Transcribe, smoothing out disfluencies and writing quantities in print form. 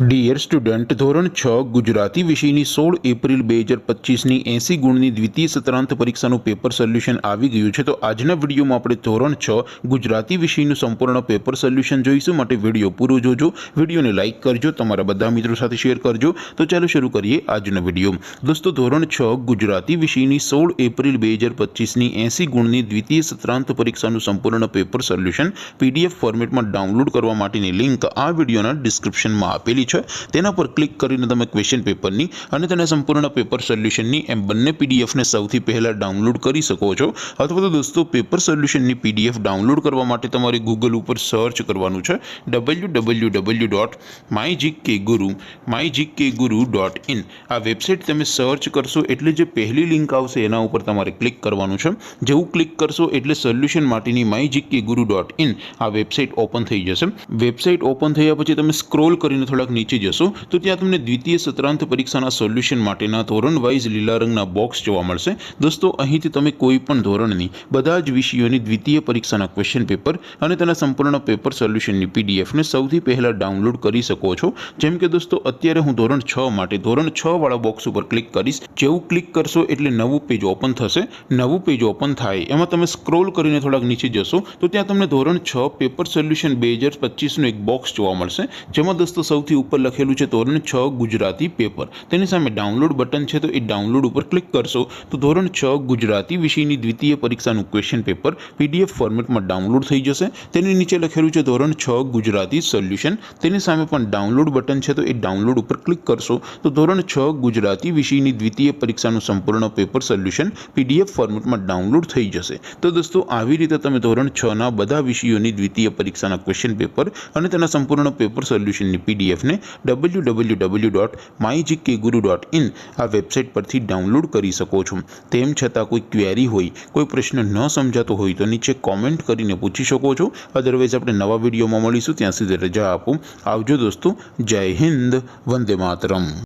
Dear student, ધોરણ 6 ગુજરાતી વિષયની 16 April 2025ની 80 ગુણની દ્વિતીય સત્રાંત પરીક્ષાનું પેપર સોલ્યુશન આવી ગયું છે। તો આજના વિડીયોમાં આપણે ધોરણ 6 ગુજરાતી વિષયનું સંપૂર્ણ પેપર સોલ્યુશન જોઈશું। માટે વિડીયો પૂરો જોજો, વિડીયોને લાઇક કરજો, તમારા બધા મિત્રો સાથે શેર કરજો। તો ચાલો શરૂ કરીએ આજનો વિડીયો। દોસ્તો, ધોરણ 6 ગુજરાતી વિષયની 16 એપ્રિલ 2025ની 80 ગુણની દ્વિતીય સત્રાંત પરીક્ષાનું સંપૂર્ણ પેપર સોલ્યુશન PDF ફોર્મેટમાં ડાઉનલોડ કરવા માટેની લિંક આ વિડીયોના ડિસ્ક્રિપ્શનમાં આપેલી છે। તેના પર ક્લિક કરીને તમે ક્વેશ્ચન પેપરની અને તેના સંપૂર્ણ પેપર સોલ્યુશનની એમ બંને પીડીએફને સૌથી પહેલા ડાઉનલોડ કરી શકો છો। અથવા તો દોસ્તો, પેપર સોલ્યુશનની PDF ડાઉનલોડ કરવા માટે તમારે ગૂગલ ઉપર સર્ચ કરવાનું છે www.mygkguru.in। આ વેબસાઇટ તમે સર્ચ કરશો એટલે જે પહેલી લિંક આવશે એના ઉપર તમારે ક્લિક કરવાનું છે। જેવું ક્લિક કરશો એટલે સોલ્યુશન માટેની mygkguru.in આ વેબસાઇટ ઓપન થઈ જશે। વેબસાઇટ ઓપન થયા પછી તમે સ્ક્રોલ કરીને થોડાક નીચે જશો તો ત્યાં તમને દ્વિતીય સત્રાંત પરીક્ષાના સોલ્યુશન માટેના ધોરણ વાઇઝ લીલા રંગના બોક્સ જોવા મળશે। દોસ્તો, અહીંથી તમે કોઈ પણ ધોરણની બધા જ વિષયોની દ્વિતીય પરીક્ષાના ક્વેશ્ચન પેપર અને તેના સંપૂર્ણ પેપર સોલ્યુશનની પીડીએફને સૌથી પહેલા ડાઉનલોડ કરી શકો છો। જેમ કે દોસ્તો, અત્યારે હું ધોરણ 6 માટે ધોરણ 6 વાળા બોક્સ ઉપર ક્લિક કરીશ। જેવું ક્લિક કરશો એટલે નવું પેજ ઓપન થશે। નવું પેજ ઓપન થાય એમાં તમે સ્ક્રોલ કરીને થોડાક નીચે જશો તો ત્યાં તમને ધોરણ 6 પેપર સોલ્યુશન 2025નું એક બોક્સ જોવા મળશે। જેમાં દોસ્તો સૌથી ઉપર લખેલું છે ધોરણ 6 ગુજરાતી પેપર। તેની સામે ડાઉનલોડ બટન છે, તો એ ડાઉનલોડ ઉપર ક્લિક કરશો તો ધોરણ 6 ગુજરાતી વિષયની દ્વિતીય પરીક્ષાનું ક્વેશ્ચન પેપર PDF ફોર્મેટમાં ડાઉનલોડ થઈ જશે। તેની નીચે લખેલું છે ધોરણ 6 ગુજરાતી સોલ્યુશન। તેની સામે પણ ડાઉનલોડ બટન છે, તો એ ડાઉનલોડ ઉપર ક્લિક કરશો તો ધોરણ 6 ગુજરાતી વિષયની દ્વિતીય પરીક્ષાનું સંપૂર્ણ પેપર સોલ્યુશન PDF ફોર્મેટમાં ડાઉનલોડ થઈ જશે। તો દોસ્તો, આવી રીતે તમે ધોરણ 6ના બધા વિષયોની દ્વિતીય પરીક્ષાના ક્વેશ્ચન પેપર અને તેના સંપૂર્ણ પેપર સોલ્યુશનની પીડીએફને www.mygkguru.in આ વેબસાઇટ પરથી ડાઉનલોડ કરી શકો છો। તેમ છતાં કોઈ ક્વેરી હોય, કોઈ પ્રશ્ન ન સમજાતો હોય તો નીચે કોમેન્ટ કરીને પૂછી શકો છો। અદરવાઇઝ આપણે નવા વિડીયોમાં મળીશું, ત્યાં સુધી રજા આપો। આવજો દોસ્તો, જય હિન્દ, વંદે માતરમ।